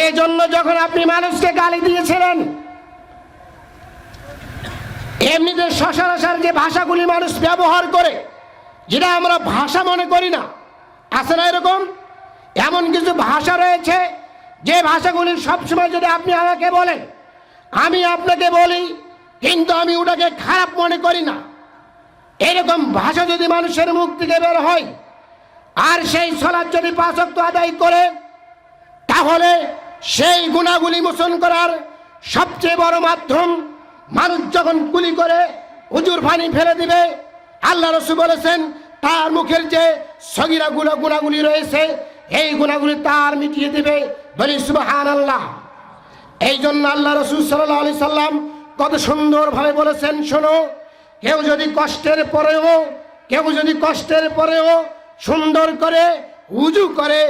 এই জন্য যখন আপনি মানুষকে গালি দিয়েছিলেন, এমনিতে সচরাচর যে ভাষাগুলি মানুষ ব্যবহার করে, যেটা আমরা ভাষা মনে করি না, আছে না এরকম? এমন কিছু ভাষা রয়েছে যে ভাষাগুলি সবসময় যদি আপনি আমাকে বলেন, আমি আপনাকে বলি, কিন্তু আমি ওটাকে খারাপ মনে করি না। এরকম ভাষা যদি মানুষের মুখ থেকে বের হয়, আর সেই সালাত যদি 5 ওয়াক্ত আদায় করে, তাহলে সেই গুনাহগুলি মোচন করার সবচেয়ে বড় মাধ্যম, মানুষ যখন কুলি করে হুজুর পানি ফেলে দিবে, আল্লাহ রাসূল বলেছেন তার মুখের যে সগীরা গুনাহগুলি রয়েছে, এই গুনাহগুলি তার মিটিয়ে দিবে। বলি সুবহানাল্লাহ। এই জন্য আল্লাহ রাসূল সাল্লাল্লাহু আলাইহি সাল্লাম কত সুন্দরভাবে বলেছেন, শোনো, কেউ যদি কষ্টের পরেও সুন্দর করে উজু করে,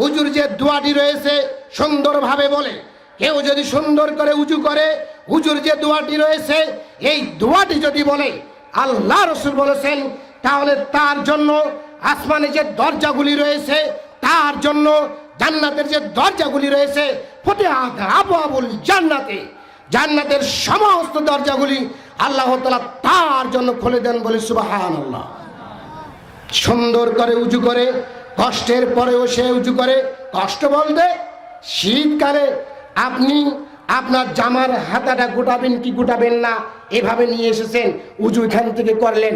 উজুর যে দোয়াটি রয়েছে সুন্দরভাবে বলে, কেউ যদি সুন্দর করে উজু করে, উজুর যে দোয়াটি রয়েছে এই দোয়াটি যদি বলে, আল্লাহ রাসূল বলেছেন, তাহলে তার জন্য আসমানে যে দরজাগুলি রয়েছে, তার জন্য জান্নাতের যে দরজাগুলি রয়েছে, ফতিহাত আবওয়াবুল জান্নাতে, জান্নাতের সমস্ত দরজাগুলি আল্লাহ তাআলা তার জন্য খুলে দেন। বলি সুবহানাল্লাহ। সুন্দর করে উজু করে, কষ্টের পরেও সে উজু করে। কষ্ট বলতে শীতকালে আপনি আপনার জামার হাতাটা গোটাবেন কি গোটাবেন না, এভাবে নিয়ে এসেছেন, উজু এখান থেকে করলেন।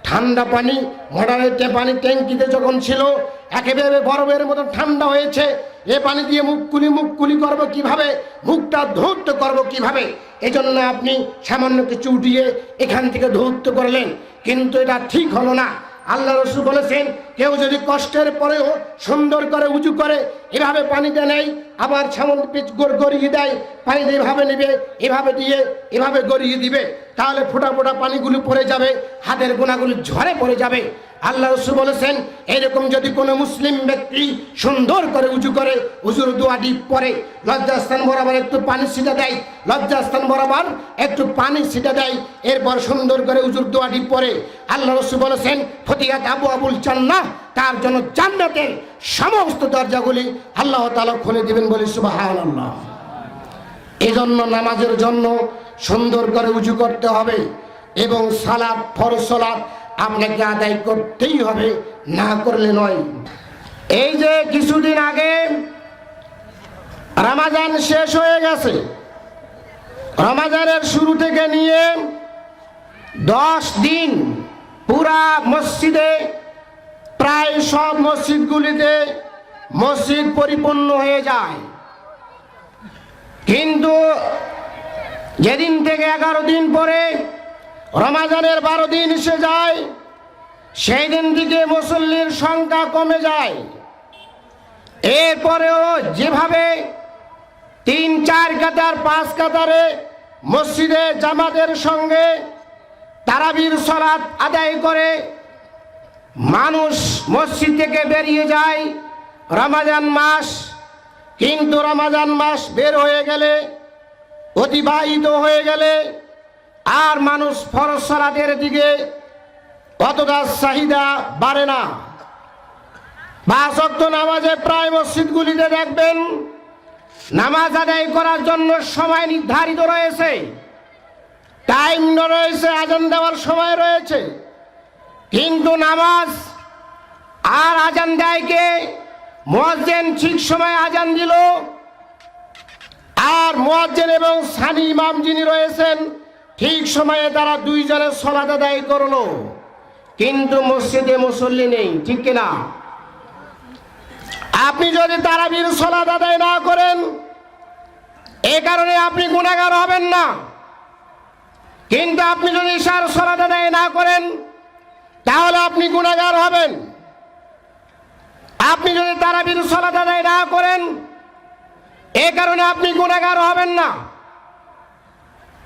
ঠান্ডা পানি মডারের পানি ট্যাঙ্কিতে যখন ছিল, একেবারে বরফের মতো ঠান্ডা হয়েছে, এ পানি দিয়ে মুখ কুলি করবো কিভাবে, মুখটা ধৌত করবো কিভাবে, এজন্য আপনি সামান্য কিছু উঠিয়ে এখান থেকে ধৌত করলেন, কিন্তু এটা ঠিক হলো না। আল্লাহ রাসূল বলেছেন, কেউ যদি কষ্টের পরেও সুন্দর করে উজু করে, এভাবে পানিটা নেয়, আবার সামান্য পিচ গড়িয়ে দেয়, পানিটা এভাবে নেবে, এভাবে দিয়ে এভাবে গড়িয়ে দিবে, তাহলে ফোঁটা ফোঁটা পানিগুলো পড়ে যাবে, হাতের গোনাগুলো ঝরে পড়ে যাবে। আল্লাহ রাসূল বলেছেন, এরকম যদি কোনো মুসলিম ব্যক্তি সুন্দর করে উজু করে, উজুর দোয়াটি পরে, লজ্জাস্থান বরাবর একটু পানি ছিটা দেয়, লজ্জাস্থান বরাবর একটু পানি ছিটা দেয়, এরপর সুন্দর করে উজুর দোয়াটি পরে, আল্লাহ রাসূল বলেছেন ফতিহাত আবওয়াবুল জান্নাহ, তার জন্য জান্নাতের সমস্ত দরজাগুলি আল্লাহ তাআলা খুলে দিবেন। বলি সুবহানাল্লাহ। এজন্য নামাজের জন্য সুন্দর করে উজু করতে হবে, এবং সালাত, ফরজ সালাত আপনাকে আদায় করতেই হবে, না করলে নয়। এই যে কিছুদিন আগে রমাজান শেষ হয়ে গেছে, রমাজানের শুরু থেকে নিয়ে 10 দিন পুরা মসজিদে, প্রায় সব মসজিদগুলিতে মসজিদ পরিপূর্ণ হয়ে যায়, কিন্তু যেদিন থেকে 11 দিন পরে রমাজানের 12 দিন এসে যায়, সেই দিন থেকে মুসল্লির সংখ্যা কমে যায়। এরপরেও যেভাবে 3-4 কাতার 5 কাতারে মসজিদে জামাতের সঙ্গে তারাবির সালাত আদায় করে মানুষ মসজিদ থেকে বেরিয়ে যায় রমাজান মাস, কিন্তু রমাজান মাস বের হয়ে গেলে, অতিবাহিত হয়ে গেলে, আর মানুষ ফরজ সালাতের দিকে অতটা চাহিদা বাড়ে না। 5 ওয়াক্ত নামাজে প্রায় মসজিদগুলিতে দেখবেন নামাজ আদায় করার জন্য সময় নির্ধারিত রয়েছে, টাইম রয়েছে, আজান দেওয়ার সময় রয়েছে, কিন্তু নামাজ আর আজান দেয় কে? মুয়াজ্জিন ঠিক সময় আজান দিল, আর মুয়াজ্জিন এবং সানি ইমাম যিনি রয়েছেন ঠিক সময়ে তারা 2 জনের সালাত আদায় করলো, কিন্তু মসজিদে মুসল্লি নেই, ঠিক কিনা? আপনি যদি তারাবির সালাত আদায় না করেন, এই কারণে আপনি গুনাহগার হবেন না, কিন্তু আপনি যদি ইশার সালাত আদায় না করেন, তাহলে আপনি গুনাহগার হবেন। আপনি যদি তারাবির সালাত আদায় না করেন, এই কারণে আপনি গুনাহগার হবেন না,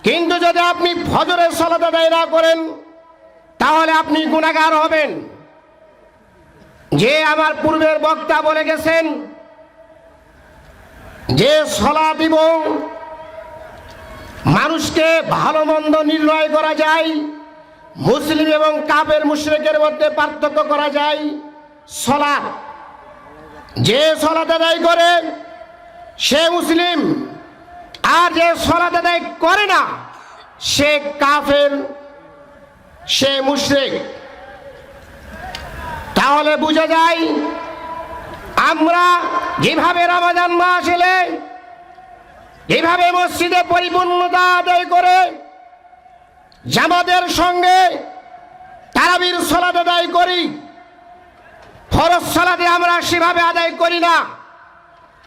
কিন্তু যদি আপনি ফজরের সালাত আদায় না করেন, তাহলে আপনি গুনাহগার হবেন। যে আমার পূর্বের বক্তা বলে গেছেন যে সালাত এবং মানুষকে ভালো মন্দ নির্ণয় করা যায়, মুসলিম এবং কাফের মুশরিকের মধ্যে পার্থক্য করা যায়। সালাত, যে সালাত আদায় করে সে মুসলিম, আর যে সালাত আদায় করে না সে কাফের, সে মুশরিক। তাহলে বোঝা যায় আমরা যেভাবে রমজান মাস এলে যেভাবে মসজিদে পরিপূর্ণতা আদায় করে জামাতের সঙ্গে তারাবির সালাত আদায় করি, ফরজ সালাতে আমরা সেভাবে আদায় করি না।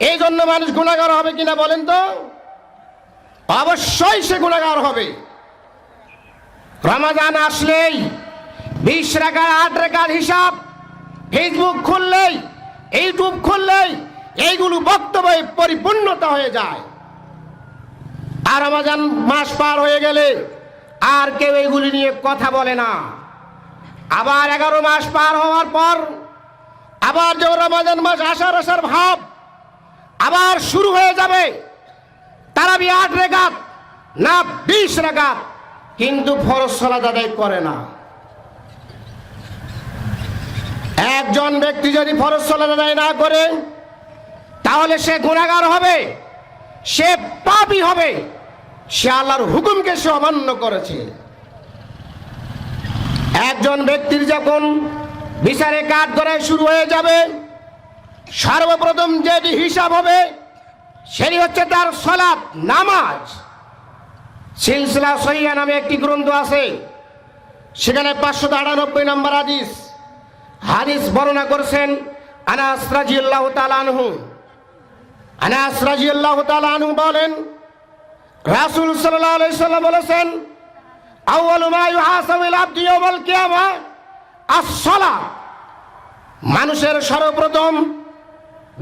এই জন্য মানুষ গুনাহগার হবে কিনা বলেন তো? অবশ্যই সে গুনাহগার হবে। রমজান আসলেই 20 রাকাত 8 রাকাত হিসাব ফেসবুক খুললেই ইউটিউব খুললেই এইগুলো বক্তব্যে পরিপূর্ণতা হয়ে যায়। আর রমজান মাস পার হয়ে গেলে আর কেউ এইগুলি নিয়ে কথা বলে না। আবার 11 মাস পার হওয়ার পর আবার যে রমজান মাস আসার ভাব আবার শুরু হয়ে যাবে। তারাবি 8 রাকাত না 20 রাকাত, কিন্তু ফরজ সালাত আদায় করে না। একজন ব্যক্তি যদি ফরজ সালাত আদায় না করে তাহলে সে গুনাহগার হবে, সে পাপী হবে, সে আল্লাহর হুকুমকে সে অমান্য করেছে। একজন ব্যক্তির যখন বিচারে কাঠগড়ায় শুরু হয়ে যাবে, সর্বপ্রথম যেটি হিসাব হবে সেটি হচ্ছে তার সালাত, নামাজ। সিলসিলা সহিহা নামে একটি গ্রন্থ আছে, সেখানে 598 নম্বর হাদিস বর্ণনা করেছেন আনাস রাদিয়াল্লাহু তাআলা আনহু। আনাস রাদিয়াল্লাহু তাআলা আনহু বলেন, রাসূল সাল্লাল্লাহু আলাইহি সাল্লাম বলেছেন, আউয়ালু মা ইউহাসাবুল আবদু ইয়াওমাল কিয়ামাহ আস-সালাত। মানুষের সর্বপ্রথম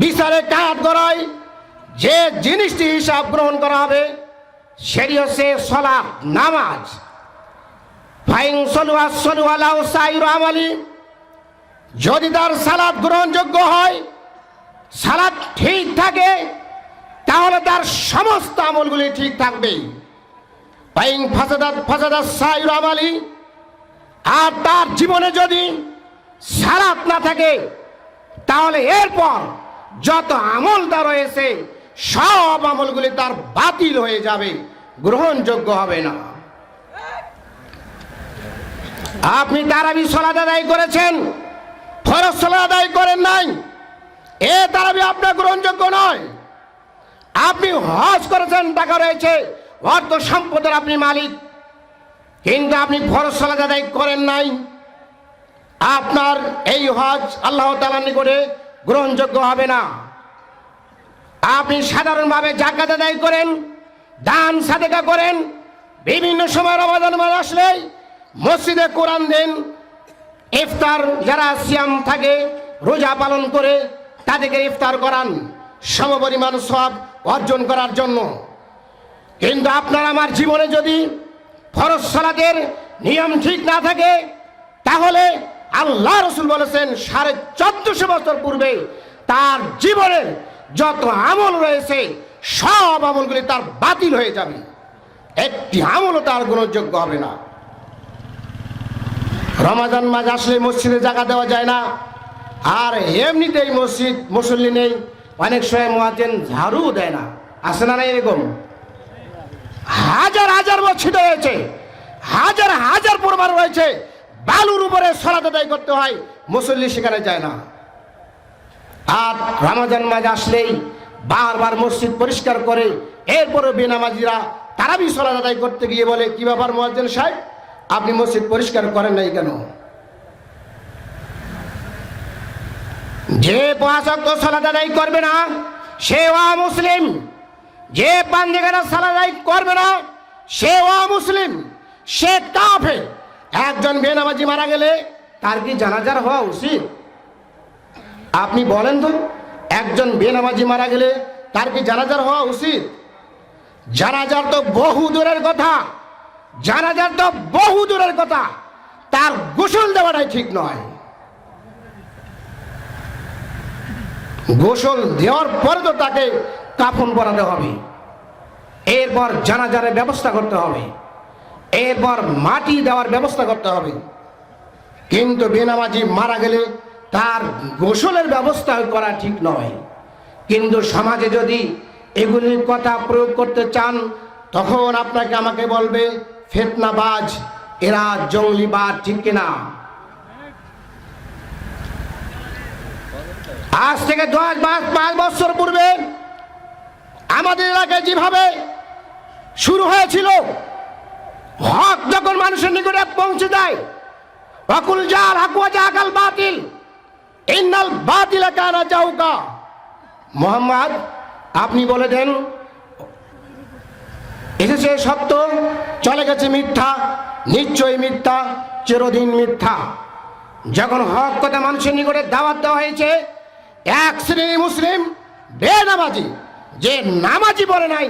বিচারে কাঠগড়ায় যে জিনিসটি হিসাব গ্রহণ করা হবে সেটি হচ্ছে সালাত, নামাজ। ফাইন সালুহা সালুহা লাহু সাইরু আমালি, যদি তার সালাত গ্রহণযোগ্য হয়, সালাত ঠিক থাকে, তাহলে তার সমস্ত আমলগুলি ঠিক থাকবে। ফাইন ফাসাদাত সাইরু আমালি, আর তার জীবনে যদি সালাত না থাকে তাহলে এরপর যত আমল তার রয়েছে সব আমলগুলি তার বাতিল হয়ে যাবে, গ্রহণযোগ্য হবে না। আপনি তারাবি সালাত আদায় করেছেন, ফরজ সালাত আদায় করেন নাই, এ তারাবি আপনার গ্রহণযোগ্য নয়। আপনি হজ করেছেন, টাকা রয়েছে, অর্থ সম্পদের আপনি মালিক, কিন্তু আপনি ফরজ সালাত আদায় করেন নাই, আপনার এই হজ আল্লাহ তাআলার নিকটে গ্রহণযোগ্য হবে না। আপনি সাধারণভাবে যাকাত আদায় করেন, দান সাদেকা করেন, বিভিন্ন সময় রমজান মাস আসলেই মসজিদে কোরআন দেন, ইফতার যারা সিয়াম থাকে রোজা পালন করে তাদেরকে ইফতার করান সমপরিমাণ সওয়াব অর্জন করার জন্য। কিন্তু আপনার আমার জীবনে যদি ফরজ সালাতের নিয়ম ঠিক না থাকে তাহলে আল্লাহ রাসূল বলেছেন 1450 বছর পূর্বে তার জীবনের যত আমল রয়েছে সব আমলগুলি তার বাতিল হয়ে যাবে, একটি আমলও তার গ্রহণযোগ্য হবে না। রমজান মাস আসলে মসজিদে জায়গা দেওয়া যায় না, আর এমনিতেই মসজিদ মুসল্লি নেই, অনেক সময় মুয়াজ্জিন ঝাড়ু দেয় না, আসে না? এরকম হাজার হাজার মসজিদ রয়েছে, হাজার হাজার পরিবার রয়েছে, বালুর উপরে সালাত আদায় করতে হয়, মুসল্লি সেখানে যায় না। আর রমজান মাস আসলেই বারবার মসজিদ পরিষ্কার করে এরপরে বেনামাজিরা তারাবি সালাত আদায় করতে গিয়ে বলে, কি ব্যাপার মুয়াজ্জিন সাহেব, আপনি মসজিদ পরিষ্কার করেন নাই কেন? যে 5 ওয়াক্ত সালাত আদায় করবে না সে মুসলিম, যে পাঞ্জেগানা সালাত আদায় করবে না সে মুসলিম, সে কাফের। একজন বেনামাজি মারা গেলে তার কি জানাজার হওয়া উচিত? আপনি বলেন তো, একজন বেনামাজি মারা গেলে তার কি জানাজার হওয়া উচিত? জানাজার তো বহু দূরের কথা, জানাজার তো বহু দূরের কথা, তার গোসল দেওয়াটাই ঠিক নয়। গোসল দেওয়ার পরে তো তাকে কাফন পরাতে হবে, এরপর জানাজারের ব্যবস্থা করতে হবে, এরপর মাটি দেওয়ার ব্যবস্থা করতে হবে। কিন্তু বেনামাজি মারা গেলে তার গোসলের ব্যবস্থা করা ঠিক নয়। কিন্তু সমাজে যদি এগুলির কথা প্রয়োগ করতে চান, তখন আপনাকে আমাকে বলবে ফিতনাবাজ, এরা জঙ্গলিবাদ, ঠিক কিনা? আজ থেকে 5 বছর পূর্বে আমাদের এলাকায় যেভাবে শুরু হয়েছিল, হক যখন মানুষের নিকটে পৌঁছে যায়, ওয়াকুল জাল হক ওয়া জাহাকাল বাতিল ইন্নাল বাতিলা কানা জাউকা। মুহাম্মদ, আপনি বলে দেন এসেছে সত্য, চলে গেছে মিথ্যা, নিশ্চয়ই মিথ্যা, চিরদিন মিথ্যা। যখন হক কথা মানুষের নিকটে দাওয়াত দেওয়া হয়েছে, এক শ্রেণী মুসলিম বেনামাজি, যে নামাজি বলে নাই,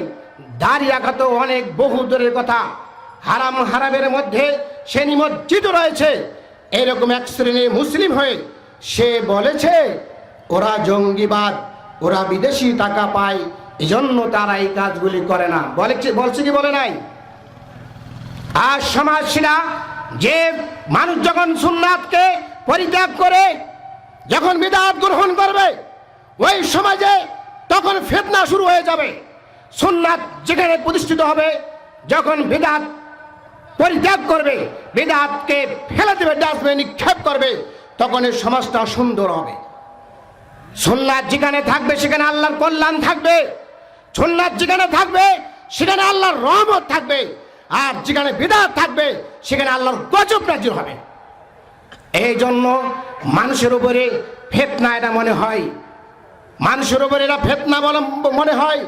দাড়ি রাখা তো অনেক বহু দূরের কথা, হারাম হারামের মধ্যে সে নিমজ্জিত রয়েছে, এরকম এক শ্রেণী মুসলিম হয়ে সে বলেছে ওরা জঙ্গিবাদ, ওরা বিদেশি টাকা পায়, এজন্য তারা এই কাজগুলি করে না। বলছে কি বলে নাই? আর সমাজশীলা যে মানুষ যখন সুন্নাতকে পরিত্যাগ করে যখন বিদআত গ্রহণ করবে, ওই সমাজে তখন ফিতনা শুরু হয়ে যাবে। সুন্নাত যেখানে প্রতিষ্ঠিত হবে, যখন বিদআত পরিত্যাগ করবে, বিদআতকে ফেলে দেবে, ডাস্টবিনে নিক্ষেপ করবে, তখন এই সমাজটা সুন্দর হবে। সুন্নাত যেখানে থাকবে সেখানে আল্লাহর কল্যাণ থাকবে, সুন্নাত যেখানে থাকবে সেখানে আল্লাহর রহমত থাকবে, আর যেখানে বিদআত থাকবে সেখানে আল্লাহর গজব নাযিল হবে। এই জন্য মানুষের উপরে ফিতনা এটা মনে হয়, মানুষের উপরে এটা ফিতনা মনে হয়।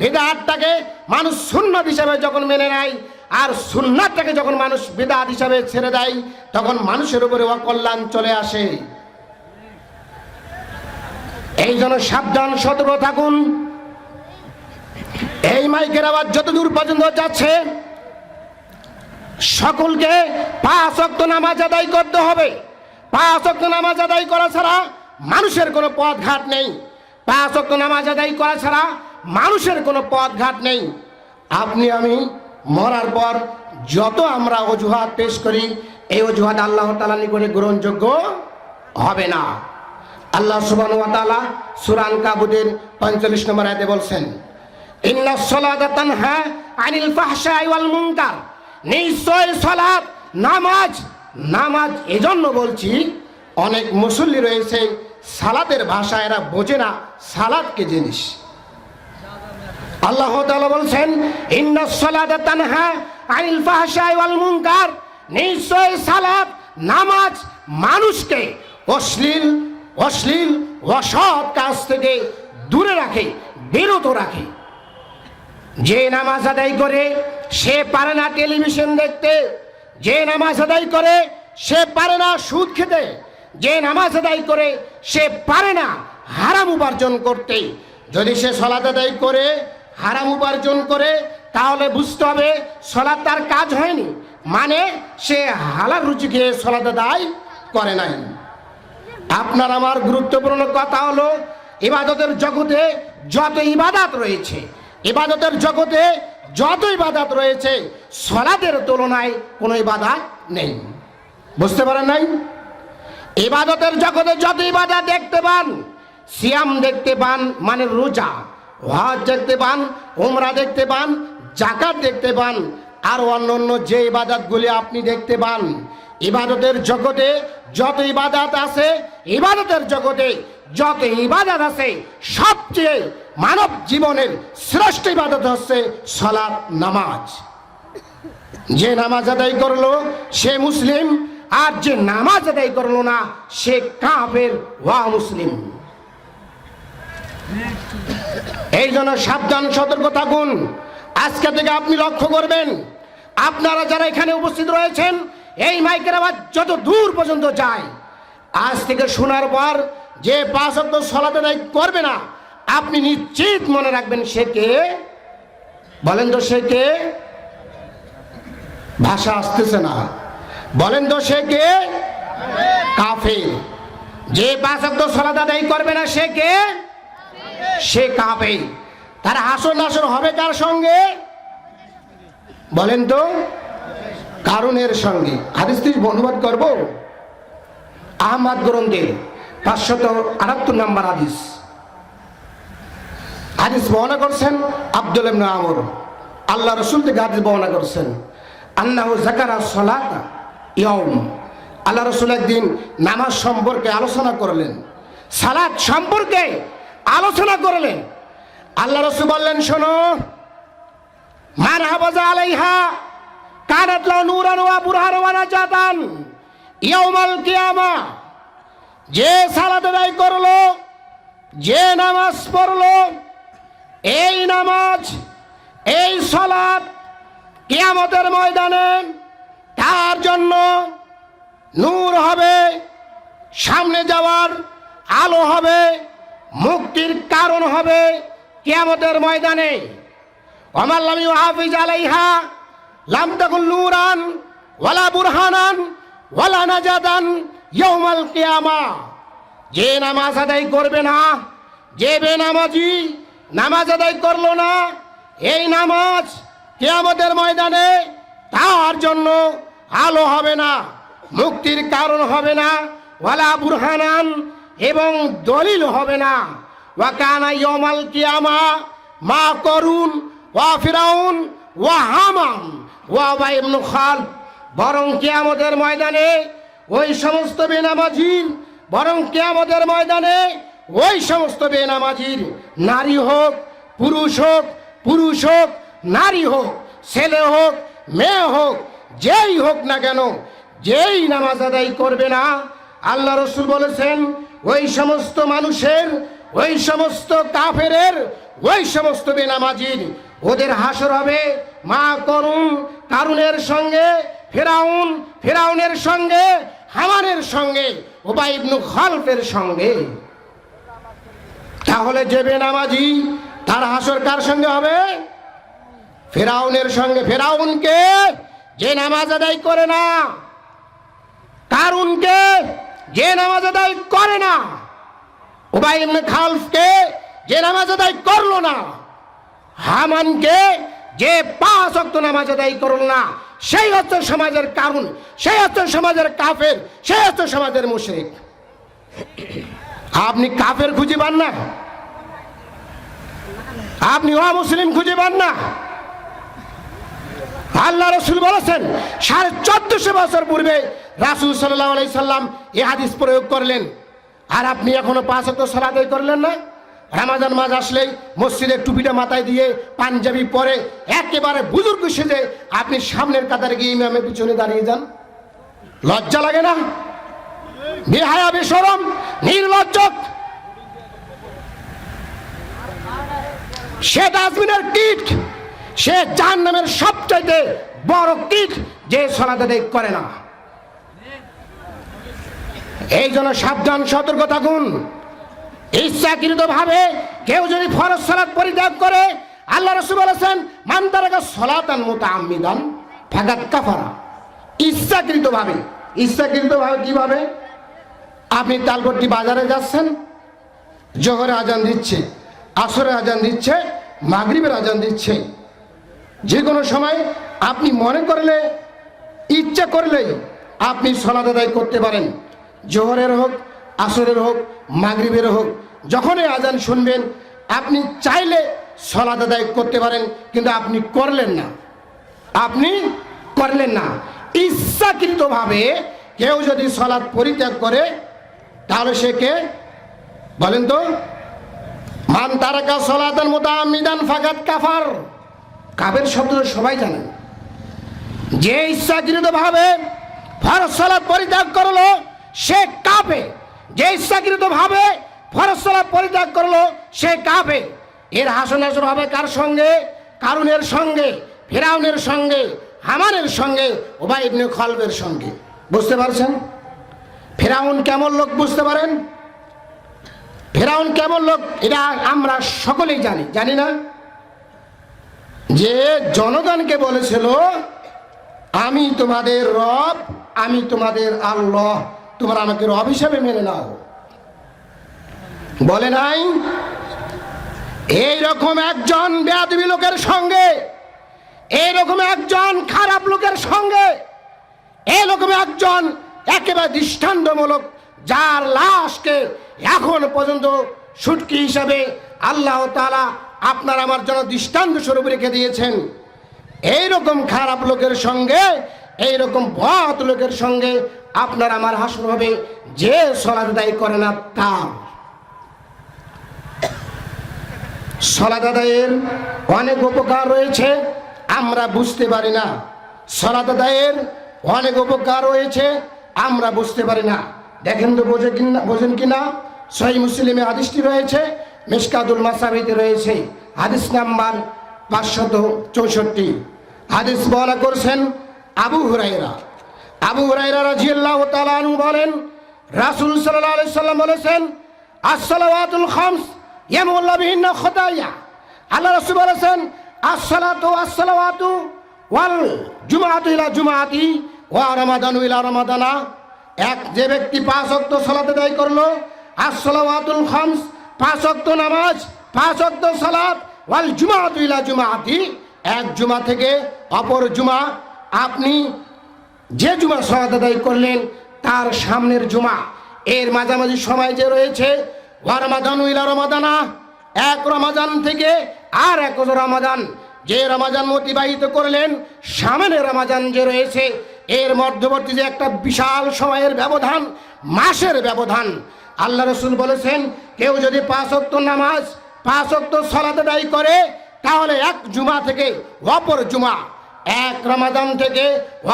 বিদআতটাকে মানুষ সুন্নাত হিসাবে যখন মেনে নেয়, আর সুন্নাতটাকে যখন মানুষ বিদআত হিসাবে ছেড়ে দেয়, তখন মানুষের উপরে অকল্যাণ চলে আসে। এই জন্য সাবধান, সতর্ক থাকুন। এই মাইকের আওয়াজ যত দূর পর্যন্ত যাচ্ছে, সকলকে 5 ওয়াক্ত নামাজ আদায় করতে হবে। 5 ওয়াক্ত নামাজ আদায় করা ছাড়া মানুষের কোনো পথ ঘাট নেই। 5 ওয়াক্ত নামাজ আদায় করা ছাড়া মানুষের কোনো পথ ঘাট নেই। আপনি আমি মরার পর যত আমরা অজুহাত পেশ করি, এই অজুহাত আল্লাহ তাআলার নিকটে গ্রহণযোগ্য হবে না। আল্লাহ সুবহানাহু ওয়া তাআলা সূরা আনকাবুতের 45 নম্বর আয়াতে বলছেন, ইন্নাস সালাতা তানহা আনিল ফাহশাই ওয়াল মুনকার। নিশ্চয় সালাত, নামাজ এজন্য বলছি, অনেক মুসল্লি রয়েছে সালাতের ভাষা এরা বোঝে না, সালাত কি জিনিস। আল্লাহ তাআলা বলছেন, ইন্নাস সালাতা তানহা আনিল ফাহশাই ওয়াল মুনকার। নিশ্চয় সালাত, নামাজ মানুষকে অশ্লীল অসৎ কাজ থেকে দূরে রাখে, বিরত রাখে। যে নামাজ আদায় করে সে পারে না টেলিভিশন দেখতে, যে নামাজ আদায় করে সে পারে না সুদ খেতে, যে নামাজ আদায় করে সে পারে না হারাম উপার্জন করতে। যদি সে সালাত আদায় করে হারাম উপার্জন করে, তাহলে বুঝতে হবে সালাত তার কাজ হয়নি, মানে সে হালাল রুচি খেয়ে সালাত আদায় করে নাই। আপনার আমার গুরুত্বপূর্ণ কথা হলো, ইবাদতের জগতে যত ইবাদত রয়েছে, ইবাদতের জগতে যত ইবাদত রয়েছে, সালাতের তুলনায় কোনো ইবাদত নেই। বুঝতে পারেন নাই? ইবাদতের জগতে যত ইবাদত দেখতে পান, সিয়াম দেখতে পান মানে রোজা, হজ দেখতে পান, উমরা দেখতে পান, যাকাত দেখতে পান, আর অন্যান্য যে ইবাদতগুলি আপনি দেখতে পান, ইবাদতের জগতে যত ইবাদত আছে, ইবাদতের জগতে যত ইবাদত আছে, সবচেয়ে মানব জীবনের শ্রেষ্ঠ ইবাদত হচ্ছে সালাত, নামাজ। যে নামাজ আদায় করলো সে মুসলিম, আর যে নামাজ আদায় করলো না সে কাফের ওয়া মুসলিম। এই জন্য সাবধান, সতর্ক থাকুন। আজকে থেকে আপনি লক্ষ্য করবেন, আপনারা যারা এখানে উপস্থিত রয়েছেন, এই মাইকের আওয়াজ যত দূর পর্যন্ত যায়, আজ থেকে শোনার পর যে 5 ওয়াক্ত সালাত আদায় করবে না, আপনি নিশ্চিত মনে রাখবেন সে কে। বলেন তো সে কে? ভাষা আসতেছে না, বলেন তো সে কে? কাফের। যে 5 ওয়াক্ত সালাত আদায় করবে না সে কে? সে কাফের। তার হাসর নাসর হবে কার সঙ্গে? বলেন তো? কারণের সঙ্গে। হাদিসটি অনুবাদ করব আহমদ গ্রন্থের 578 নম্বর হাদিস। হাদিস বর্ণনা করছেন আব্দুল ইবনে আমর, আল্লাহ রাসূল থেকে হাদিস বর্ণনা করছেন আন্নাহু যাকারা সালাতা ইয়াউম, আল্লাহ রাসূল একদিন নামাজ সম্পর্কে আলোচনা করলেন, সালাত সম্পর্কে আলোচনা করলেন। আল্লাহ রাসূল বললেন, শোনো, মান হাফাজা আলাইহা কানাত লাহু নূরান ওয়া বুরহানান ওয়া নাজাতান ইয়াউমাল কিয়ামা, যে সালাত আদায় করলো, যে নামাজ পড়লো, এই নামাজ, এই সালাত কিয়ামতের ময়দানে তার জন্য নূর হবে, সামনে যাওয়ার আলো হবে, মুক্তির কারণ হবে কিয়ামতের ময়দানে। ওয়া লাম ইউহাফিজ আলাইহা লাম তাকুন নূরান ওয়ালা বুরহানান ওয়ালা নাজাতান ইয়াউমাল কিয়ামা, যে নামাজ আদায় করবে না, যে বেনামাজি নামাজ আদায় করলো না, এই নামাজ কিয়ামতের ময়দানে তার জন্য আলো হবে না, মুক্তির কারণ হবে না, ওয়ালা বুরহানান, এবং দলিল হবে না। ওয়া কানা ইয়াউমাল কিয়ামা মা করুন ওয়া ফিরাউন ওয়া হামান ওয়া উবাই ইবনে খালদ, বরং কিয়ামতের ময়দানে ওই সমস্ত বেনামাজির, বরং কিয়ামতের ময়দানে ওই সমস্ত বেনামাজির, নারী হোক পুরুষ হোক, পুরুষ হোক নারী হোক, ছেলে হোক মেয়ে হোক, যেই হোক না কেন, যেই নামাজ আদায় করবে না, আল্লাহ রাসূল বলেছেন ওই সমস্ত মানুষের, ওই সমস্ত কাফেরের, ওই সমস্ত বেনামাজির, ওদের হাসর হবে মা করুন, কারুনের সঙ্গে, ফেরাউন, ফেরাউনের সঙ্গে, হামানের সঙ্গে, উবাই ইবনে খালফের সঙ্গে। তাহলে যে বেনামাজি তার হাসর কার সঙ্গে হবে? ফেরাউনের সঙ্গে। ফেরাউনকে যে নামাজ আদায় করে না, কারুনকে যে নামাজ আদায় করে না, উবাই ইবনে খালফকে যে নামাজ আদায় করলো না, হামানকে যে 5 ওয়াক্ত নামাজ আদায় করল না, সেই হচ্ছে সমাজের কারুন, সেই হচ্ছে সমাজের কাফের, সেই হচ্ছে সমাজের মুশরিক। আপনি কাফের খুঁজে পান না, আপনি অমুসলিম খুঁজে পান না। আল্লাহ রাসূল বলেছেন 1450 বছর পূর্বে রাসূল সাল্লাল্লাহু আলাইহি সাল্লাম এই হাদিস প্রয়োগ করলেন, আর আপনি এখনো 5 ওয়াক্ত সালাত আদায় করলেন না। রমজান মাস আসলেই মসজিদে টুপিটা মাথায় দিয়ে পাঞ্জাবি পরে একেবারে বুজুর্গ সেজে আপনি সামনের কাতারে গিয়ে ইমামের পিছনে দাঁড়িয়ে যান। লজ্জা লাগে না? বেহায়া, বেশরম, নির্লজ্জ। সে ডাস্টবিনের কীট, সে জাহান্নামের সবচাইতে বড় কীট, যে সালাত আদায় করে না। এই জন্য সাবধান, সতর্ক থাকুন। ইচ্ছাকৃত ভাবে কেউ যদি ফরজ সালাত পরিত্যাগ করে, আল্লাহ রাসূল বলেছেন মান তারাকা সালাতান মুতাআম্মিদান ফাকাদ কাফারা। ইচ্ছাকৃত ভাবে, ইচ্ছাকৃত ভাবে কিভাবে? আপনি তালপট্টি বাজারে যাচ্ছেন, জোহরে আজান দিচ্ছে, আসরে আজান দিচ্ছে, মাগরিবের আজান দিচ্ছে, যে কোনো সময় আপনি মনে করলে, ইচ্ছা করলেই আপনি সালাত আদায় করতে পারেন। জোহরের হোক, আসরের হোক, মাগরিবের হোক, যখনই আজান শুনবেন আপনি চাইলে সালাত আদায় করতে পারেন, কিন্তু আপনি করলেন না, আপনি করলেন না। ইচ্ছাকৃতভাবে কেউ যদি সালাত পরিত্যাগ করে, তাহলে সে কে বলেন তো? মান তারাকা সালাতান মুতাআম্মিদান ফাকাদ কাফার। কাফের শব্দ সবাই জানেন। যে ইচ্ছাকৃতভাবে ফরজ সালাত পরিত্যাগ করলো সে কাফের, যে ইচ্ছাকৃতভাবে ফরজ সালাত পরিত্যাগ করলো সে কাফের। এর হাসর নাসর হবে কার সঙ্গে? কারুনের সঙ্গে, ফেরাউনের সঙ্গে, হামানের সঙ্গে, উবাই ইবনে খালফের সঙ্গে। বুঝতে পারছেন ফেরাউন কেমন লোক? বুঝতে পারেন ফেরাউন কেমন লোক? এটা আমরা সকলেই জানি, জানি না? যে জনগণকে বলেছিল আমি তোমাদের রব, আমি তোমাদের আল্লাহ, তোমরা আমাকে রব হিসাবে মেনে নাও। বলে নাই? এইরকম একজন বেয়াদবি লোকের সঙ্গে, এইরকম একজন খারাপ লোকের সঙ্গে, এইরকম একজন একেবারে দৃষ্টান্তমূলক, যার লাশকে এখন পর্যন্ত সুটকি হিসাবে আল্লাহ তাআলা আপনার আমার জন্য দৃষ্টান্ত স্বরূপ রেখে দিয়েছেন। এইরকম খারাপ লোকের সঙ্গে, এইরকম বদ লোকের সঙ্গে আপনার আমার হাসর হবে, যে সালাত আদায় করে না তার। সালাত আদায়ের অনেক উপকার রয়েছে, আমরা বুঝতে পারি না। সালাত আদায়ের অনেক উপকার রয়েছে, আমরা বুঝতে পারি না। দেখেন তো বোঝেন কিনা? সহিহ মুসলিমে হাদিসটি রয়েছে, মিশকাতুল মাসাবিতে রয়েছে, হাদিস নাম্বার 564। হাদিস বর্ণনা করছেন আবু হুরায়রা। আবু হুরায়রা রাদিয়াল্লাহু তাআলা আনহু বলেন, রাসূল সাল্লাল্লাহু আলাইহি সাল্লাম বলেছেন, আস-সালাওয়াতুল খামস ইয়ামুল্লাহ বিহিন্না খাতায়া। আল্লাহ রাসূল বলেছেন, আস-সালাওয়াতু ওয়াল জুমআতু ইলা জুমআতি ওয়া রমাদানু ইলা রমাদানা। এক যে ব্যক্তি 5 ওয়াক্ত সালাত আদায় করলো, আস-সালাওয়াতুল খামস 5 ওয়াক্ত নামাজ, 5 ওয়াক্ত সালাত, ওয়াল জুমআতু ইলা জুমআতি, এক জুমা থেকে অপর জুমা, আপনি যে জুমা সালাত আদায় করলেন তার সামনের জুমা, এর মাঝামাঝি সময় যে রয়েছে, ওয়া রমাদানু ইলা রমাদানা, এক রমাদান থেকে আর এক রমাদান, যে রমাদান অতিবাহিত করলেন, সামনের রমাদান যে রয়েছে, এর মধ্যবর্তী যে একটা বিশাল সময়ের ব্যবধান, মাসের ব্যবধান। আল্লাহ রাসূল বলেছেন, কেউ যদি 5 ওয়াক্ত নামাজ, 5 ওয়াক্ত সালাত আদায় করে, তাহলে এক জুমা থেকে অপর জুমা, এক রমাদান থেকে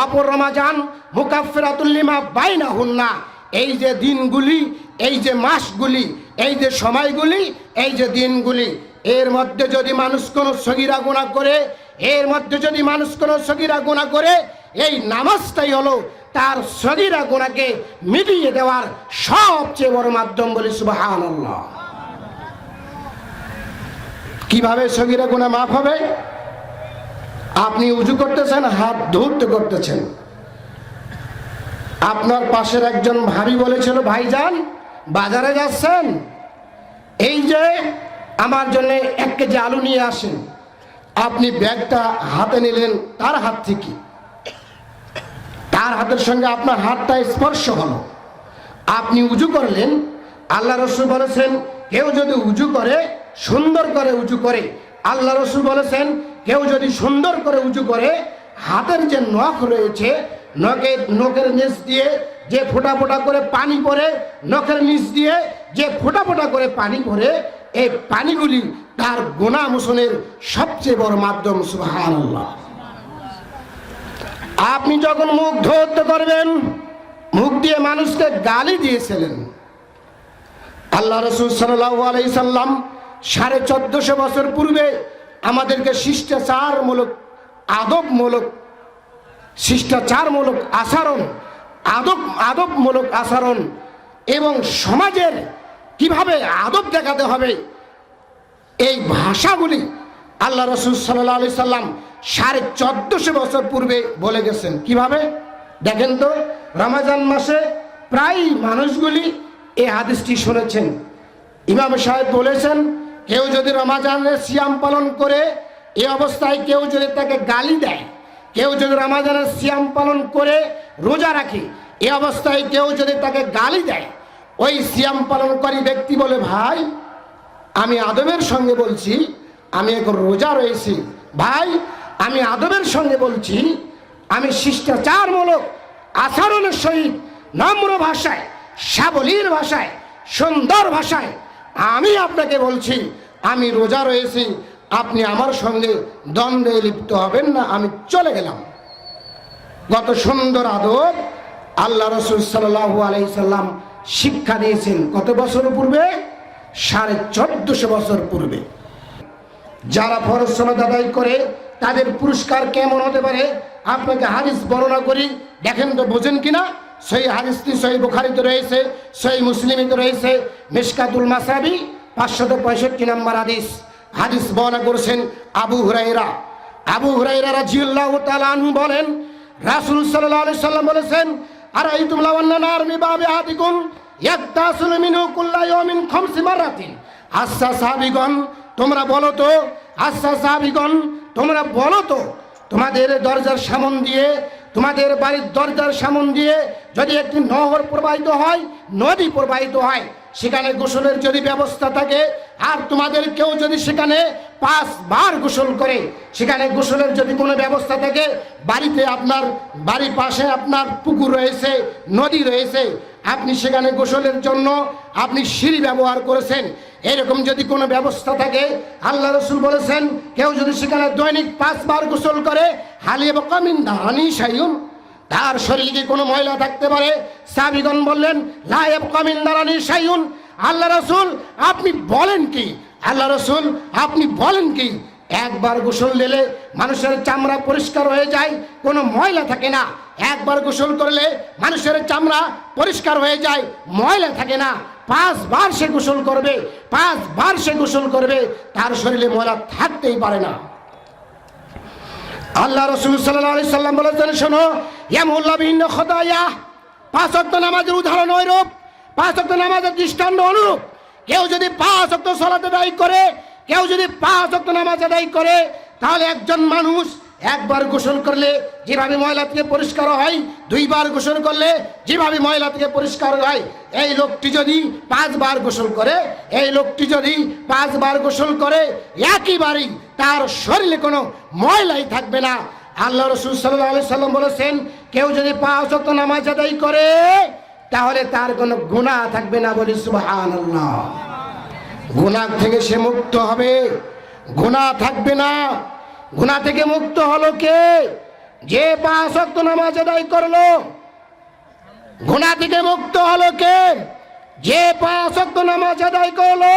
অপর রমাদান, মুকাফফিরাতুল লিমা বাইনাহুন্না, এই যে দিনগুলি, এই যে মাসগুলি, এই যে সময়গুলি, এই যে দিনগুলি, এর মধ্যে যদি মানুষ কোনো সগীরা গুনাহ করে, এর মধ্যে যদি মানুষ কোনো সগীরা গুনাহ করে, এই নামাজটাই হলো তার সগীরা গুনাহকে মিটিয়ে দেওয়ার সবচেয়ে বড় মাধ্যম। বলি সুবহানাল্লাহ। কিভাবে সগীরা গুনাহ মাফ হবে? আপনি উজু করতেছেন, হাত ধুতে করতেছেন, আপনার পাশের একজন ভাবি বলেছিল, ভাইজান বাজারে যাচ্ছেন, এই যে আমার জন্য 1 কেজি আলু নিয়ে আসেন। আপনি ব্যাগটা হাতে নিলেন তার হাত থেকে, তার হাতের সঙ্গে আপনার হাতটা স্পর্শ হলো, আপনি উজু করলেন। আল্লাহ রাসূল বলেছেন, কেউ যদি উজু করে, সুন্দর করে উজু করে, আল্লাহ রাসূল বলেছেন, কেউ যদি সুন্দর করে উজু করে, হাতের যে নখ রয়েছে, নখের নিচ দিয়ে যে ফোঁটা ফোঁটা করে পানি পড়ে, নখের নিচ দিয়ে যে ফোঁটা ফোঁটা করে পানি পড়ে, এই পানিগুলি তার গুনাহ মোচনের সবচেয়ে বড় মাধ্যম। সুবহানাল্লাহ। আপনি যখন মুখ ধৌত করবেন, মুখ দিয়ে মানুষকে গালি দিয়েছিলেন, আল্লাহ রাসূল সাল্লাল্লাহু আলাইহি সাল্লাম 1450 বছর পূর্বে আমাদেরকে শিষ্টাচারমূলক, আদবমূলক, শিষ্টাচারমূলক আচরণ, আদবমূলক আচরণ এবং সমাজের কিভাবে আদব দেখাতে হবে, এই ভাষাগুলি আল্লাহ রাসূল সাল্লাল্লাহু আলাইহি সাল্লাম 1450 বছর পূর্বে বলে গেছেন। কিভাবে দেখেন তো? রমজান মাসে প্রায় মানুষগুলি এই হাদিসটি শুনেছেন। ইমাম সাহেব বলেছেন, কেউ যদি রমজানের সিয়াম পালন করে, এই অবস্থায় কেউ যদি তাকে গালি দেয়, কেউ যদি রমজানের সিয়াম পালন করে রোজা রাখে, এই অবস্থায় কেউ যদি তাকে গালি দেয়, ওই সিয়াম পালনকারী ব্যক্তি বলে, ভাই আমি আদবের সঙ্গে বলছি, আমি এখন রোজা রয়েছি, ভাই আমি আদবের সঙ্গে বলছি, আমি শিষ্টাচারমূলক আচরণের সহিত নম্র ভাষায়, সাবলীল ভাষায়, সুন্দর ভাষায় আমি আপনাকে বলছি, আমি রোজা রয়েছি, আপনি আমার সঙ্গে দ্বন্দ্বে লিপ্ত হবেন না, আমি চলে গেলাম। কত সুন্দর আদব আল্লাহ রাসূল সাল্লাল্লাহু আলাইহি সাল্লাম শিক্ষা দিয়েছেন। কত বছর পূর্বে? 1450 বছর পূর্বে। যারা ফরজ সালাত আদায় করে তাদের পুরস্কার কেমন হতে পারে আপনাকে হাদিস বর্ণনা করি, দেখেন তো বোঝেন কিনা। সহিহ হাদিসটি সহিহ বুখারীতে রয়েছে, সহিহ মুসলিমে রয়েছে, মিশকাতুল মাসাবি 565 নম্বর হাদিস। হাদিস বর্ণনা করেছেন আবু হুরায়রা। আবু হুরায়রা রাদিয়াল্লাহু তাআলা আনহু বলেন, রাসূল সাল্লাল্লাহু আলাইহি সাল্লাম বলেছেন, আরাইতুম লাও আন্না নার মিবাবি আহাদিকুম ইয়াকতাসিলু মিনহু কুল্লা ইয়াউমিন 5 মারাতিন। আচ্ছা সাহাবীগণ তোমরা বলো তো, আচ্ছা সাহাবীগণ তোমরা বলো তো, তোমাদের দরজার সামন দিয়ে, তোমাদের বাড়ির দরজার সামন দিয়ে যদি একটি নহর প্রবাহিত হয়, নদী প্রবাহিত হয়, সেখানে গোসলের যদি ব্যবস্থা থাকে, আর তোমাদের কেউ যদি সেখানে 5 বার গোসল করে, সেখানে গোসলের যদি কোনো ব্যবস্থা থাকে, বাড়িতে আপনার বাড়ির পাশে আপনার পুকুর রয়েছে, নদী রয়েছে, আপনি সেখানে গোসলের জন্য আপনি সিঁড়ি ব্যবহার করেছেন, এরকম যদি কোনো ব্যবস্থা থাকে, আল্লাহ রাসূল বলেছেন কেউ যদি সেখানে দৈনিক 5 বার গোসল করে, হালিয়াবকা মিন দারানি শাইউন, তার শরীরে কোনো ময়লা থাকতে পারে। সাহাবীগণ বললেন লা ইয়াবকা মিন দারানি শাইউন, আল্লাহ রাসূল আপনি বলেন কি? আল্লাহ রাসূল আপনি বলেন কি? একবার গোসল দিলে মানুষের চামড়া পরিষ্কার হয়ে যায়, কোনো ময়লা থাকে না। একবার গোসল করলে মানুষের চামড়া পরিষ্কার হয়ে যায়, ময়লা থাকে না। 5 বার সে গোসল করবে, 5 বার সে গোসল করবে, তার শরীরে ময়লা থাকতেই পারে না। আল্লাহ রাসূল সাল্লাল্লাহু আলাইহি সাল্লাম বলেছেন, শোনো, ইয়ামুল্লাহ বিহিন্না খতায়া, 5 ওয়াক্ত নামাজের উদাহরণ ওইরূপ, 5 ওয়াক্ত নামাজের দৃষ্টান্ত অনুরূপ। কেউ যদি 5 ওয়াক্ত সালাত আদায় করে, কেউ যদি 5 ওয়াক্ত নামাজ আদায় করে, তাহলে একজন মানুষ একবার গোসল করলে যেভাবে ময়লা থেকে পরিষ্কার হয়, 2 বার গোসল করলে যেভাবে ময়লা থেকে পরিষ্কার হয়, এই লোকটি যদি 5 বার গোসল করে, এই লোকটি যদি 5 বার গোসল করে, একইবারেই তার শরীরে কোনো ময়লাই থাকবে না। আল্লাহ রাসূল সাল্লাল্লাহু আলাইহি সাল্লাম বলেছেন, কেউ যদি 5 ওয়াক্ত নামাজ আদায় করে, তাহলে তার কোনো গুনাহ থাকবে না। বলি সুবহানাল্লাহ। গুনাহ থেকে সে মুক্ত হবে, গুনাহ থাকবে না। গুনাহ থেকে মুক্ত হলো কে? যে 5 ওয়াক্ত নামাজ আদায় করলো। গুনাহ থেকে মুক্ত হলো কে? যে 5 ওয়াক্ত নামাজ আদায় করলো,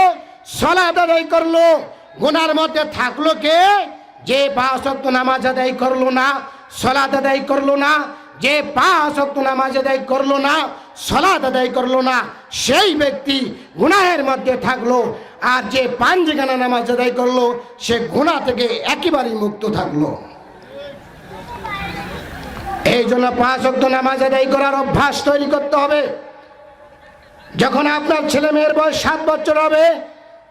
সালাত আদায় করলো। গুনার মধ্যে থাকলো কে? যে 5 ওয়াক্ত নামাজ আদায় করলো না, সালাত আদায় করলো না, যে 5 ওয়াক্ত নামাজ আদায় করলো না, সালাত আদায় করলো না, সেই ব্যক্তি গুনাহের মধ্যে থাকলো। আর যে 5 ওয়াক্ত নামাজ আদায় করলো, সে গুনাহ থেকে একেবারেই মুক্ত থাকলো। এই জন্য 5 ওয়াক্ত নামাজ আদায় করার অভ্যাস তৈরি করতে হবে। যখন আপনার ছেলে মেয়ের বয়স 7 বছর হবে,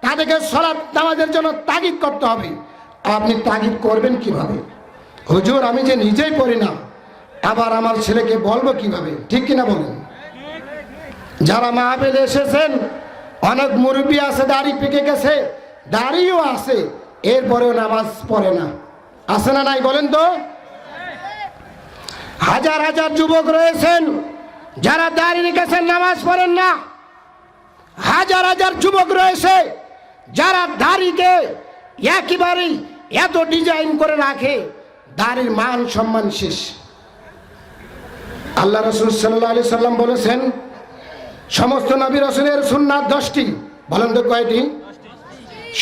তাদেরকে সালাত নামাজের জন্য তাগিদ করতে হবে। আপনি তাগিদ করবেন কিভাবে? হুজুর, আমি যে নিজেই পড়ি না, আবার আমার ছেলেকে বলবো কিভাবে? ঠিক কিনা বলেন? যারা মাহফিলে এসেছেন, অনেক মুরব্বী আছে, দাড়ি পেকে গেছে, দাড়িও আছে, এরপরেও নামাজ পড়ে না। আছে না নাই বলেন তো? হাজার হাজার যুবক রয়েছেন যারা দাড়ি রেখেছেন, নামাজ পড়েন না। হাজার হাজার যুবক রয়েছে যারা দাড়িকে একেবারেই এত ডিজাইন করে রাখে, দাড়ির মান সম্মান শেষ। আল্লাহ রাসূল সাল্লাল্লাহু আলাইহি সাল্লাম বলেছেন, সমস্ত নবী রাসূলের সুন্নাত 10টি। বলেন তো কয়টি?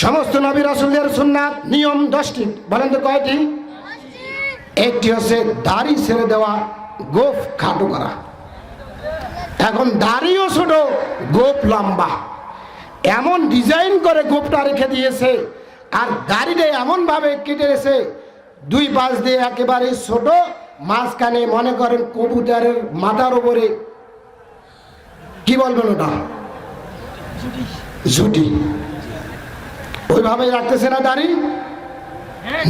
সমস্ত নবী রাসূলের সুন্নাত নিয়ম 10টি। বলেন তো কয়টি? একটি হচ্ছে দাড়ি ছেড়ে দেওয়া, গোঁফ খাটো করা। এখন দাড়িও ছোট, গোঁফ লম্বা, এমন ডিজাইন করে গোঁফটা রেখে দিয়েছে, আর দাড়িটা এমন ভাবে কেটেছে, 2 পাশ দিয়ে একেবারে ছোট, মাঝখানে মনে করেন কবুতরের মাথার উপরে কি বলবেন ওটা, ঝুটি, ওইভাবে রাখতেছে না দাড়ি।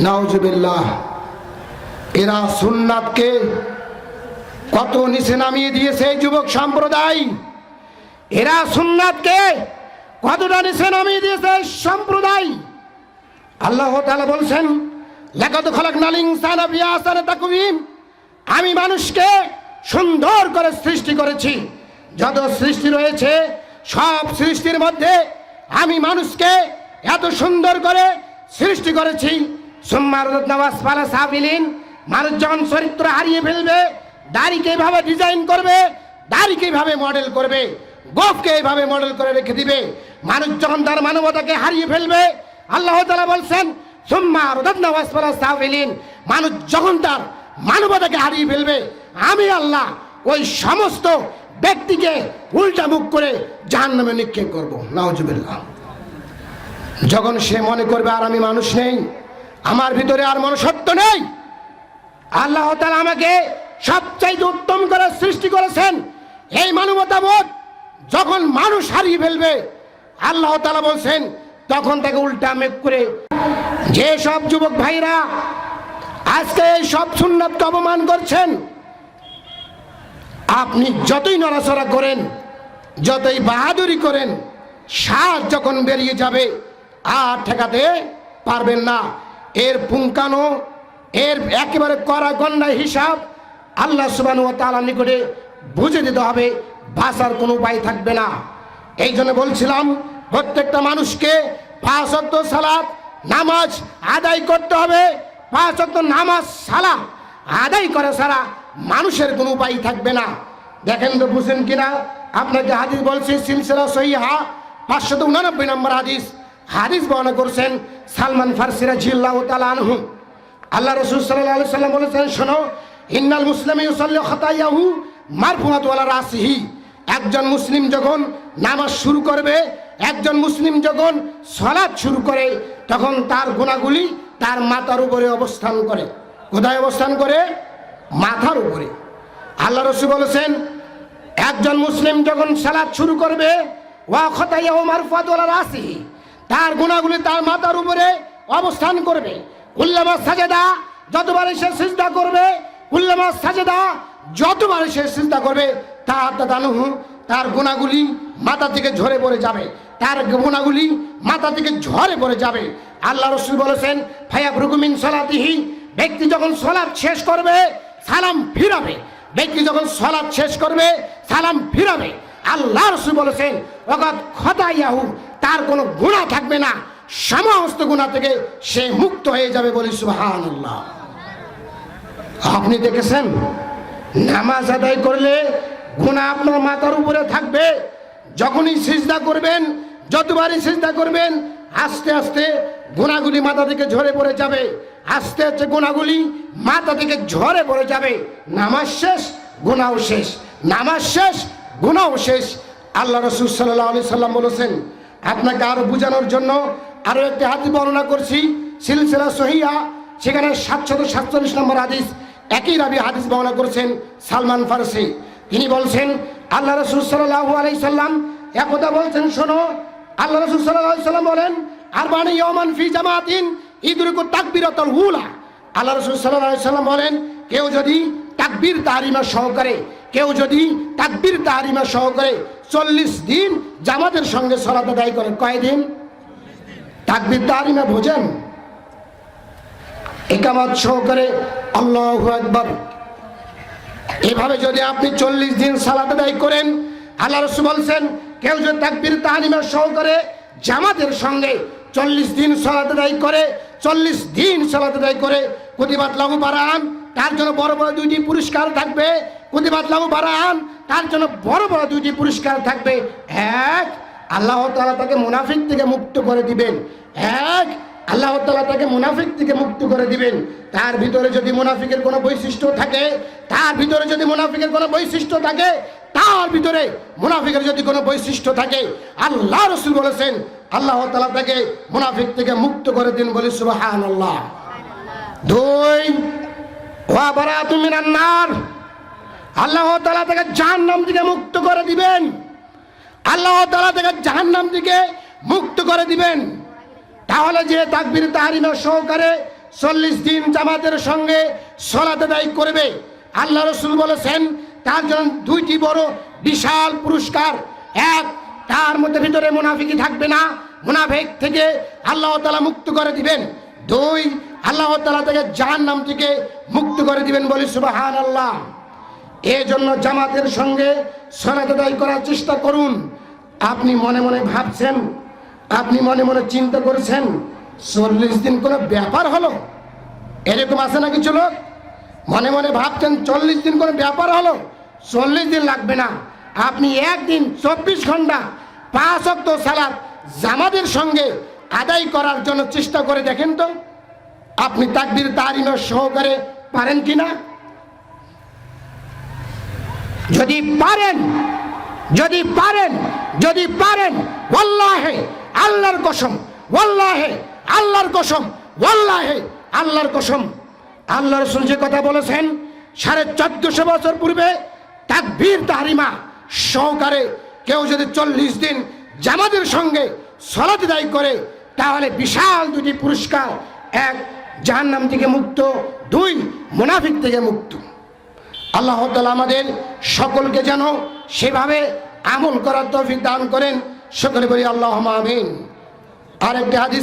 নাউজুবিল্লাহ। এরা সুন্নাতকে কত নিচে নামিয়ে দিয়েছে এই যুবক সম্প্রদায়। এরা সুন্নাতকে কতটা নিচে নামিয়ে দিয়েছে এই সম্প্রদায়। আল্লাহ তাআলা বলছেন, লাকাদ খালাকনাল ইনসানা ফি আহসানি তাকওয়িম, আমি মানুষকে সুন্দর করে সৃষ্টি করেছি। যত সৃষ্টি রয়েছে সব সৃষ্টির মধ্যে আমি মানুষকে এত সুন্দর করে সৃষ্টি করেছি। সুম্মা রাদাদনাহু আসফালা সাফিলিন, মানুষ যখন চরিত্র হারিয়ে ফেলবে, দাড়িকে এইভাবে ডিজাইন করবে, দাড়িকে এইভাবে মডেল করবে, গোঁফকে এইভাবে মডেল করে রেখে দিবে। মানুষ যখন তার মানবতাকে হারিয়ে ফেলবে, আল্লাহ তাআলা বলছেন, সুম্মা রাদাদনাহু আসফালা সাফিলিন, মানুষ যখন তার মানবতাকে হারিয়ে ফেলবে, আমি আল্লাহ ওই সমস্ত ব্যক্তিকে উল্টা মুখ করে জাহান্নামে নিক্ষেপ করব। নাউজুবিল্লাহ। যখন সে মনে করবে আর আমি মানুষ নেই, আমার ভিতরে আর মনুষ্যত্ব নেই, আল্লাহ তাআলা আমাকে সবচাইতে উত্তম করে সৃষ্টি করেছেন, এই মানবতাবোধ যখন মানুষ হারিয়ে ফেলবে, আল্লাহ তাআলা বলছেন, তখন তাকে উল্টা মুখ করে। যে সব যুবক ভাইরা আজকে এই সব সুন্নাতকে অপমান করছেন, আপনি যতই নড়াচড়া করেন যতই বাহাদুরি করেন, শ্বাস যখন বেরিয়ে যাবে আর ঠেকাতে পারবেন না। এর পুঙ্খানো, এর একেবারে কড়া গণ্ডায় হিসাব আল্লাহ সুবহানাহু ওয়া তাআলার নিকটে বুঝে দিতে হবে, বাঁচার কোনো উপায় থাকবে না। এই জন্য বলছিলাম, প্রত্যেকটা মানুষকে 5 ওয়াক্ত সালাত নামাজ আদায় করতে হবে। 5 ওয়াক্ত নামাজ সালাত আদায় করা ছাড়া মানুষের কোনো উপায় থাকবে না। দেখেন তো বুঝেন কিনা, আপনাকে হাদিস বলছি সিলসিলা সহিহা 589 নম্বর হাদিস বর্ণনা করছেন সালমান ফারসি রাদিয়াল্লাহু তাআলা আনহু। আল্লাহ রাসূল সাল্লাল্লাহু আলাইহি সাল্লাম বলেছেন, শোনো, ইন্নাল মুসলিমা ইউসাল্লি খাতায়াহু মারফুআতু আলা রাসিহি। একজন মুসলিম যখন নামাজ শুরু করবে, একজন মুসলিম যখন সালাত শুরু করে, তখন তার গুনাহগুলি তার মাথার উপরে অবস্থান করে। কোথায় অবস্থান করে? মাথার উপরে। আল্লাহ রাসূল বলেছেন, একজন মুসলিম যখন সালাত শুরু করবে, ওয়া খাতায়াহু মারফুআতু আলা রাসিহি, তার গুনাহগুলি তার মাথার উপরে অবস্থান করবে। কুল্লামা সাজাদা, যতবার সে সিজদা করবে, কুল্লামা সাজাদা, যতবার সে সিজদা করবে, তার গুনাহগুলি মাথা থেকে ঝরে পড়ে যাবে, তার গুনাহগুলি মাথা থেকে ঝরে পড়ে যাবে। আল্লাহ রাসূল বলেছেন, ফায়াবরুকু মিন সালাতিহি, ব্যক্তি যখন সালাত শেষ করবে সালাম ফিরাবে, ব্যক্তি যখন সালাত শেষ করবে সালাম ফিরাবে। আল্লাহ রাসূল বলেছেন, ওয়াকাদ খাতায়াহু, তার কোনো গুনাহ থাকবে না, সমস্ত গুনাহ থেকে সে মুক্ত হয়ে যাবে। বলি সুবহানাল্লাহ। আপনি দেখেছেন, নামাজ আদায় করলে গুনাহ আপনার মাথার উপরে থাকবে। যখনই সিজদা করবেন, যতবারই সিজদা করবেন, আস্তে আস্তে গুনাহগুলি মাথা থেকে ঝরে পড়ে যাবে, আস্তে আস্তে গুনাহগুলি মাথা থেকে ঝরে পড়ে যাবে। নামাজ শেষ, গুনাহ শেষ, নামাজ শেষ, গুনাহ শেষ। আল্লাহ রাসূল সাল্লাল্লাহু আলাইহি সাল্লাম বলেছেন, আপনাকে আরো বোঝানোর জন্য আরো একটি হাদিস বর্ণনা করছি সিলসিলা সহিহা, সেখানে 747 নম্বর হাদিস, একই রাবি হাদিস বর্ণনা করেছেন সালমান ফারসি। তিনি বলছেন, আল্লাহ রাসূল সাল্লাল্লাহু আলাইহি সাল্লাম একদা বলছেন, শোনো, আল্লাহ রাসূল সাল্লাল্লাহু আলাইহি সাল্লাম বলেন, আরবানি ইয়াওমান ফি জামাতিন ইদরিকু তাকবীরাতুল উলা। আল্লাহ রাসূল সাল্লাল্লাহু আলাইহি সাল্লাম বলেন, কেউ যদি তাকবীর তাহরিমা সহকারে, কেউ যদি তাকবীর তাহরিমা সহকারে 40 দিন জামাতের সঙ্গে সালাত আদায় করে। কয়দিন? তাকবীর তাহরিমা বোঝেন? ইকামত সহকারে আল্লাহু আকবার, এভাবে যদি আপনি 40 দিন সালাত আদায় করেন, আল্লাহ রাসূল বলছেন, কেউ যদি তাকবীর তাহরিমা সহকারে জামাতের সঙ্গে 40 দিন সালাত আদায় করে, 40 দিন সালাত আদায় করে, কুতিবাত লাহু বারাআন, তার জন্য বড় বড় 2টি পুরস্কার থাকবে। কুতিবাত লাহু বারাআন, তার জন্য বড় বড় 2টি পুরস্কার থাকবে। এক, আল্লাহ তাআলা তাকে মুনাফিক থেকে মুক্ত করে দিবেন। এক, আল্লাহ তাআলা তাকে মুনাফিক থেকে মুক্ত করে দিবেন। তার ভিতরে যদি মুনাফিকের কোনো বৈশিষ্ট্য থাকে, তার ভিতরে যদি মুনাফিকের কোনো বৈশিষ্ট্য থাকে, তার ভিতরে মুনাফিকের যদি কোনো বৈশিষ্ট্য থাকে, আল্লাহ রাসূল বলেছেন, আল্লাহ তাআলা তাকে মুনাফিক থেকে মুক্ত করে দিন। বলি সুবহানাল্লাহ। 2, ওয়া বারাআতুম মিনান নার, আল্লাহ তাআলা তাকে জাহান্নাম থেকে মুক্ত করে দিবেন। আল্লাহ তাআলা তাকে জাহান্নাম থেকে মুক্ত করে দিবেন। তাহলে যে তাকবীর তাহরিমা সহকারে 40 দিন জামাতের সঙ্গে সালাত আদায় করবে, আল্লাহ রাসূল বলেছেন, তার জন্য 2টি বড় বিশাল পুরস্কার। এক, তার মধ্যে ভিতরে মুনাফিকি থাকবে না, মুনাফিক থেকে আল্লাহ তাআলা মুক্ত করে দিবেন। 2, আল্লাহ তাআলা তাকে জাহান্নাম থেকে মুক্ত করে দিবেন। বলি সুবহানাল্লাহ। এই জন্য জামাতের সঙ্গে সালাত আদায় করার চেষ্টা করুন। আপনি মনে মনে ভাবছেন, আপনি মনে মনে চিন্তা করছেন, 40 দিন কোনো ব্যাপার হলো? এরকম আছে না কিছু লোক মনে মনে ভাবছেন 40 দিন কোনো ব্যাপার হলো? 40 দিন লাগবে না। আপনি একদিন 24 ঘন্টা 5 ওয়াক্ত সালাত জামাতের সঙ্গে আদায় করার জন্য চেষ্টা করে দেখেন তো, আপনি তাকবীর তাহরিমা সহকারে পারেন কিনা। যদি পারেন, যদি পারেন, যদি পারেন, ওয়াল্লাহি, আল্লাহর কসম, ওয়াল্লাহি, আল্লাহর কসম, ওয়াল্লাহি, আল্লাহর কসম, আল্লাহ রাসূল যে কথা বলেছেন 1450 বছর পূর্বে, তাকবীর তাহরিমা সহকারে কেউ যদি 40 দিন জামাতের সঙ্গে সালাত আদায় করে, তাহলে বিশাল 2টি পুরস্কার। 1, জাহান্নাম থেকে মুক্ত, 2, মুনাফিক থেকে মুক্ত। আল্লাহ তাআলা আমাদের সকলকে যেন সেভাবে আমল করার তৌফিক দান করেন। সকলে বলি আল্লাহুম্মা আমিন। আরেকটি হাদিস